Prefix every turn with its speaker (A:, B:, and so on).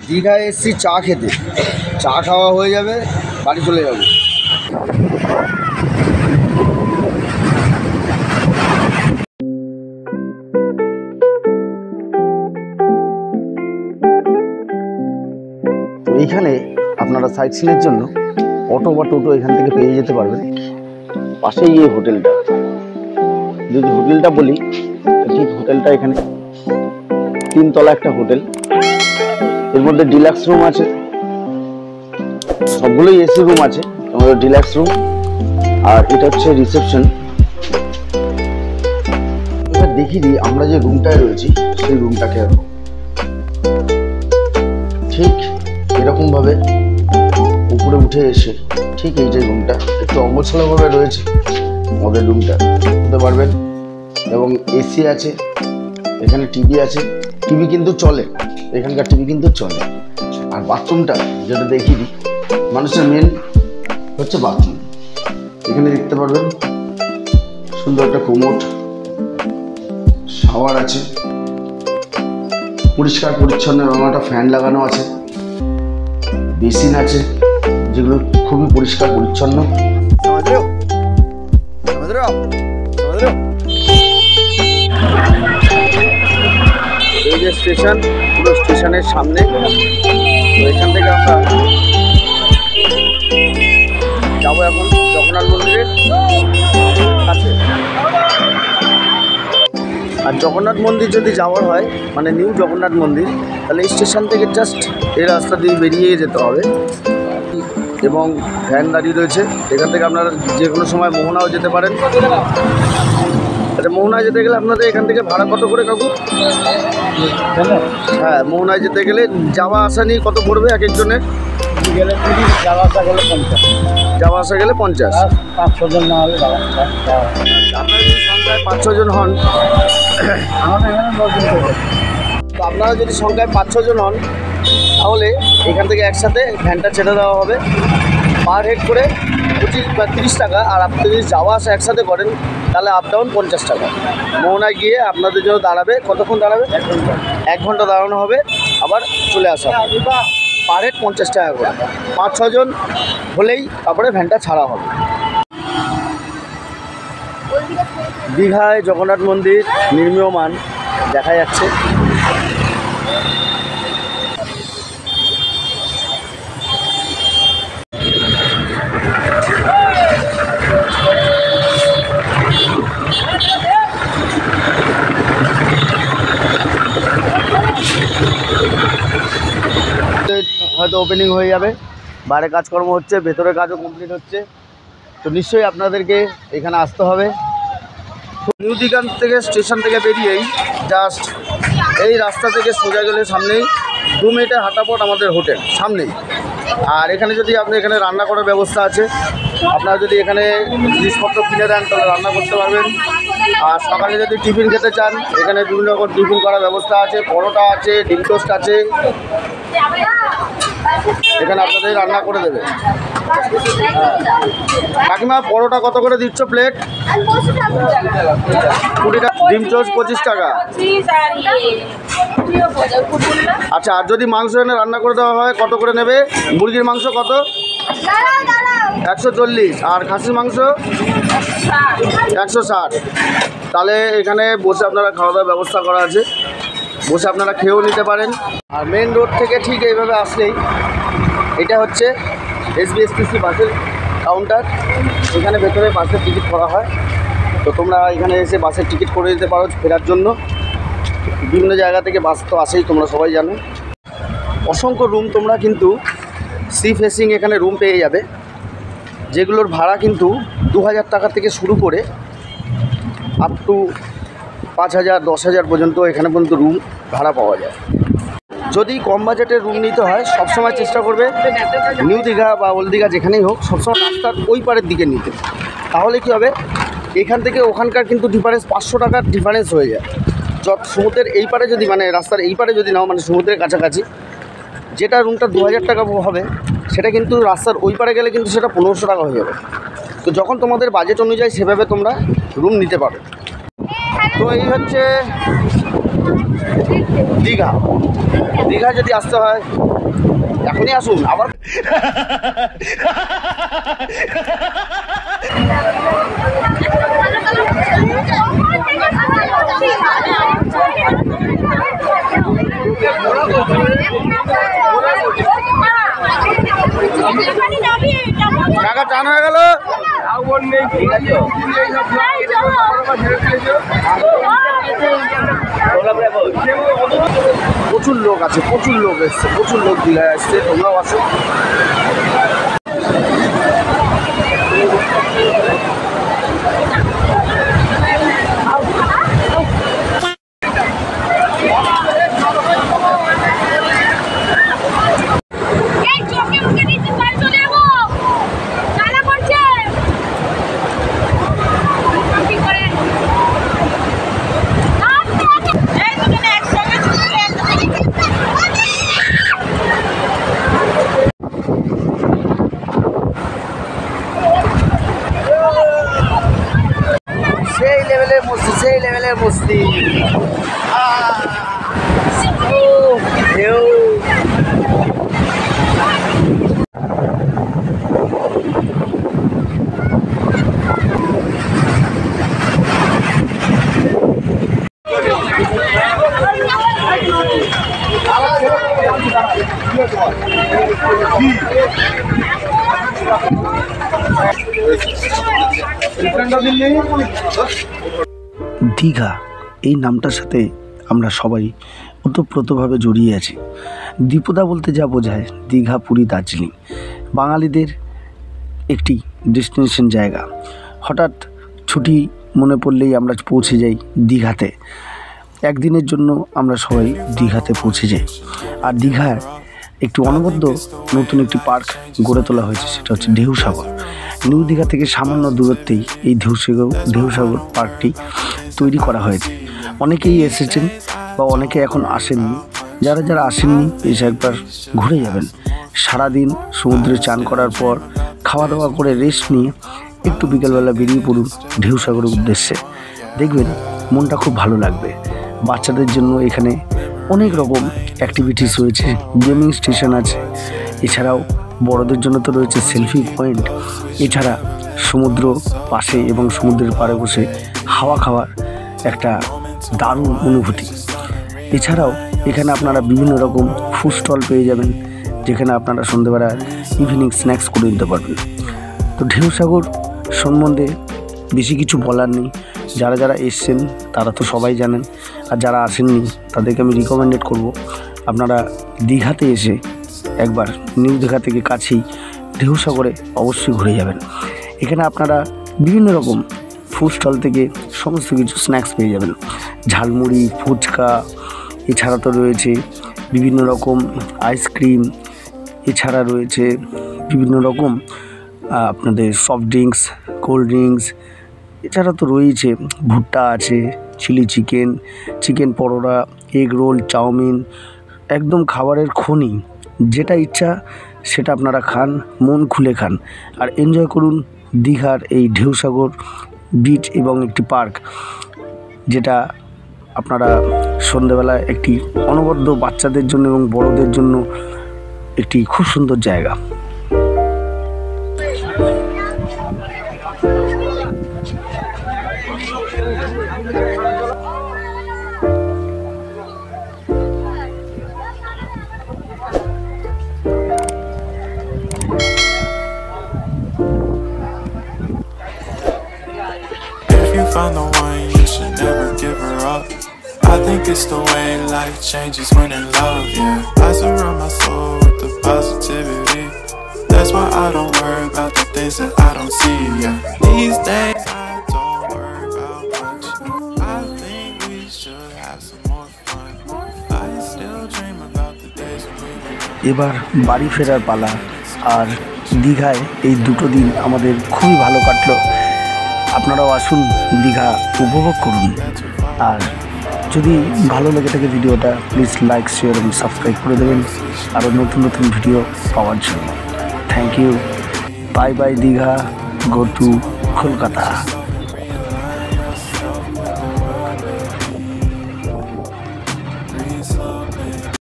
A: দীঘায় এসেছি চা খেতে, চা খাওয়া হয়ে যাবে, বাড়ি চলে যাব। তো এইখানে আপনারা সাইট সিনের জন্য অটো বা টোটো এখান থেকে পেয়ে যেতে পারবেন। পাশেই এই হোটেলটা, যদি হোটেলটা বলি ঠিক হোটেলটা এখানে 3 তলা একটা হোটেল, এর মধ্যে ডিলাক্স রুম আছে, সবগুলোই এসি রুম আছে, আমাদের ডিলাক্স রুম। আর এটা হচ্ছে রিসেপশন। এবার দেখিয়ে দিই আমরা যে রুমটায় রয়েছি সেই রুমটাকে ঠিক এরকম ভাবে উপরে উঠে এসে ঠিক এই যে রুমটা একটু অগোছালো ভাবে রয়েছে আমাদের রুমটা, বুঝতে পারবেন। এবং এসি আছে, এখানে টিভি আছে, টিভি কিন্তু চলে, এখানকার টিভি কিন্তু চলে। আর বাথরুমটা যেটা দেখিয়ে দিই, মানুষের মেন হচ্ছে বাথরুম। এখানে দেখতে পারবেন সুন্দর একটা কোমোড, শাওয়ার আছে, পরিষ্কার পরিচ্ছন্ন এবং একটা ফ্যান লাগানো আছে, বেসিন আছে যেগুলো খুবই পরিষ্কার পরিচ্ছন্ন। এই যে স্টেশন, পুরো স্টেশনের সামনে। তো এখান থেকে আমরা যাবো এখন জগন্নাথ মন্দিরের কাছে। আর জগন্নাথ মন্দির যদি যাওয়ার হয়, মানে নিউ জগন্নাথ মন্দির, তাহলে এই স্টেশন থেকে জাস্ট এই রাস্তা দিয়ে বেরিয়ে যেতে হবে। এবং ভ্যান দাঁড়িয়ে রয়েছে, এখান থেকে আপনারা যে কোনো সময় মোহনাও যেতে পারেন। আচ্ছা, মোহনায় যেতে গেলে আপনাদের এখান থেকে ভাড়া কত করে কাকু? হ্যাঁ, মোহনায় যেতে গেলে যাওয়া আসা নিয়ে কত পড়বে এক একজনের?
B: গেলে 30, যাওয়া আসা গেলে 50।
A: যাওয়া আসা গেলে 50।
B: 5-6 জন না হলে
A: আপনারা যদি সংখ্যায় 5-6 জন হন,
B: আমাদের এখানে 10 জন করে।
A: তো আপনারা যদি সংখ্যায় 5-6 জন হন, তাহলে এখান থেকে একসাথে ভ্যানটা ছেড়ে দেওয়া হবে পার হেড করে 25 বা 30 টাকা। আর আপনি যদি যাওয়া আসা একসাথে করেন তাহলে আপ ডাউন 50 টাকা। মোহনায় গিয়ে আপনাদের জন্য দাঁড়াবে, কতক্ষণ দাঁড়াবে? 1 ঘন্টা দাঁড়ানো হবে, আবার চলে আসা পার হেড 50 টাকা করে। 5-6 জন হলেই তারপরে ভ্যানটা ছাড়া হবে। দীঘায় জগন্নাথ মন্দির নির্মীয়মান দেখা যাচ্ছে। হয়তো ওপেনিং হয়ে যাবে, বাইরে কাজকর্ম হচ্ছে, ভেতরে কাজও কমপ্লিট হচ্ছে। তো নিশ্চয়ই আপনাদেরকে এখানে আসতে হবে। নিউ দীঘা থেকে স্টেশন থেকে বেরিয়েই জাস্ট এই রাস্তা থেকে সোজা গেলে সামনেই 2 মিনিটের হাঁটা পথ আমাদের হোটেল সামনেই। আর এখানে যদি আপনি এখানে রান্না করার ব্যবস্থা আছে, আপনারা যদি এখানে জিনিসপত্র কিনে দেন তাহলে রান্না করতে পারবেন। আর সকালে যদি টিফিন খেতে চান, এখানে বিভিন্ন রকম টিফিন করার ব্যবস্থা আছে, পরোটা আছে, ডিম টোস্ট আছে, এখানে আপনাদের রান্না করে দেবে। কাকিমা, পরোটা কত করে দিচ্ছ প্লেট? 20 টাকা। ডিম টোস্ট 25 টাকা। আচ্ছা, আর যদি মাংস এনে রান্না করে দেওয়া হয় কত করে নেবে? মুরগির মাংস কত? 140। আর খাসির মাংস 160। তাহলে এখানে বসে আপনারা খাওয়া দাওয়ার ব্যবস্থা করা আছে, বসে আপনারা খেয়েও নিতে পারেন। আর মেন রোড থেকে ঠিক এইভাবে আসলেই এটা হচ্ছে SBSTC বাসের কাউন্টার। এখানে ভেতরে বাসের টিকিট করা হয়। তো তোমরা এখানে এসে বাসের টিকিট করে দিতে পারো ফেরার জন্য। বিভিন্ন জায়গা থেকে বাস তো আসেই, তোমরা সবাই জানো। অসংখ্য রুম তোমরা কিন্তু সি ফেসিং এখানে রুম পেয়ে যাবে, যেগুলোর ভাড়া কিন্তু 2000 টাকা থেকে শুরু করে আপ টু 5000, 10,000 পর্যন্ত এখানে পর্যন্ত রুম ভাড়া পাওয়া যায়। যদি কম বাজেটের রুম নিতে হয়, সবসময় চেষ্টা করবে নিউ দীঘা বা ওল্ড দীঘা যেখানেই হোক, সবসময় রাস্তার ওই পারের দিকে নিতে। তাহলে কী হবে, এখান থেকে ওখানকার কিন্তু ডিফারেন্স 500 টাকার ডিফারেন্স হয়ে যায়। সমুদ্রের এই পারে যদি, মানে রাস্তার এই পারে যদি নাও, মানে সমুদ্রের কাছাকাছি, যেটা রুমটা 2000 টাকা হবে, সেটা কিন্তু রাস্তার ওই পারে গেলে কিন্তু সেটা 1500 টাকা হয়ে যাবে। তো যখন তোমাদের বাজেট অনুযায়ী সেভাবে তোমরা রুম নিতে পারো। তো এই হচ্ছে দীঘা। দীঘা যদি আসতে হয় এখনই আসুন আবার। টাকা টান হয়ে গেল। প্রচুর লোক আছে, প্রচুর লোক এসছে, প্রচুর লোক দীঘায় আসছে, তোমরাও আসো। সেই লেভেলের মস্তি, সেই লেভেলের মস্তি। ঢেউ
C: দীঘা এই নামটার সাথে আমরা সবাই ওতপ্রোতভাবে জড়িয়ে আছি। দ্বিপদা বলতে যা বোঝায় দীঘা, পুরী, দার্জিলিং বাঙালিদের একটি ডেস্টিনেশন জায়গা। হঠাৎ ছুটি মনে পড়লেই আমরা পৌঁছে যাই দীঘাতে। একদিনের জন্য আমরা সবাই দীঘাতে পৌঁছে যাই। আর দীঘায় একটি অনবদ্য নতুন একটি পার্ক গড়ে তোলা হয়েছে, সেটা হচ্ছে ঢেউসাগর। নিউ দীঘা থেকে সামান্য দূরত্বেই এই ঢেউসাগর পার্কটি তৈরি করা হয়েছে। অনেকেই এসেছেন বা অনেকে এখন আসেননি। যারা যারা আসেননি এসে একবার ঘুরে যাবেন। সারাদিন সমুদ্রে চান করার পর খাওয়া দাওয়া করে রেস্ট নিয়ে একটু বিকেলবেলা বেরিয়ে পড়ুন ঢেউসাগরের উদ্দেশ্যে। দেখবেন মনটা খুব ভালো লাগবে। বাচ্চাদের জন্য এখানে অনেক রকম অ্যাক্টিভিটিস রয়েছে, গেমিং স্টেশন আছে। এছাড়াও বড়দের জন্য তো রয়েছে সেলফি পয়েন্ট। এছাড়া সমুদ্র পাশে এবং সমুদ্রের পাড়ে বসে হাওয়া খাওয়ার একটা দারুণ অনুভূতি। এছাড়াও এখানে আপনারা বিভিন্ন রকম ফুড স্টল পেয়ে যাবেন, যেখানে আপনারা সন্ধ্যেবেলা ইভিনিং স্ন্যাক্স করে নিতে পারবেন। তো ঢেউসাগর সম্বন্ধে বেশি কিছু বলার নেই। যারা যারা এসছেন তারা তো সবাই জানেন, আর যারা আসেননি তাদেরকে আমি রিকমেন্ডেড করব আপনারা দীঘাতে এসে একবার নিউ দীঘা থেকে কাছেই ঢেউসাগরে অবশ্যই ঘুরে যাবেন। এখানে আপনারা বিভিন্ন রকম ফুড স্টল থেকে সমস্ত কিছু স্ন্যাক্স পেয়ে যাবেন, ঝালমুড়ি, ফুচকা। এছাড়া তো রয়েছে বিভিন্ন রকম আইসক্রিম। এছাড়া রয়েছে বিভিন্ন রকম আপনাদের সফট ড্রিঙ্কস, কোল্ড ড্রিঙ্কস। এছাড়া তো রয়েছে ভুট্টা আছে, চিলি চিকেন, চিকেন পরোটা, এগ রোল, চাউমিন। একদম খাবারের খনি। যেটা ইচ্ছা সেটা আপনারা খান, মন খুলে খান, আর এনজয় করুন দীঘার এই ঢেউসাগর বিচ এবং একটি পার্ক, যেটা আপনারা সন্ধ্যেবেলায় একটি অনবদ্য বাচ্চাদের জন্য এবং বড়দের জন্য একটি খুব সুন্দর জায়গা।
D: Find the one, you should never give her up. I think it's the way life changes when in love, yeah. I surround my soul with the positivity. That's why I don't worry about the things that I don't see, yeah. These days I don't worry about much. I think we should have some more fun. I still dream about the days when we were.
C: এবার বাড়ি ফেরার পালা। আর দীঘায় এই দুটো দিন আমাদের খুবই ভালো কাটলো। আপনারাও আসুন, দীঘা উপভোগ করুন। আর যদি ভালো লেগে থাকে ভিডিওটা, প্লিজ লাইক, শেয়ার এবং সাবস্ক্রাইব করে দেবেন আরও নতুন নতুন ভিডিও পাওয়ার জন্য। Thank you. Bye bye Digha, go to Kolkata.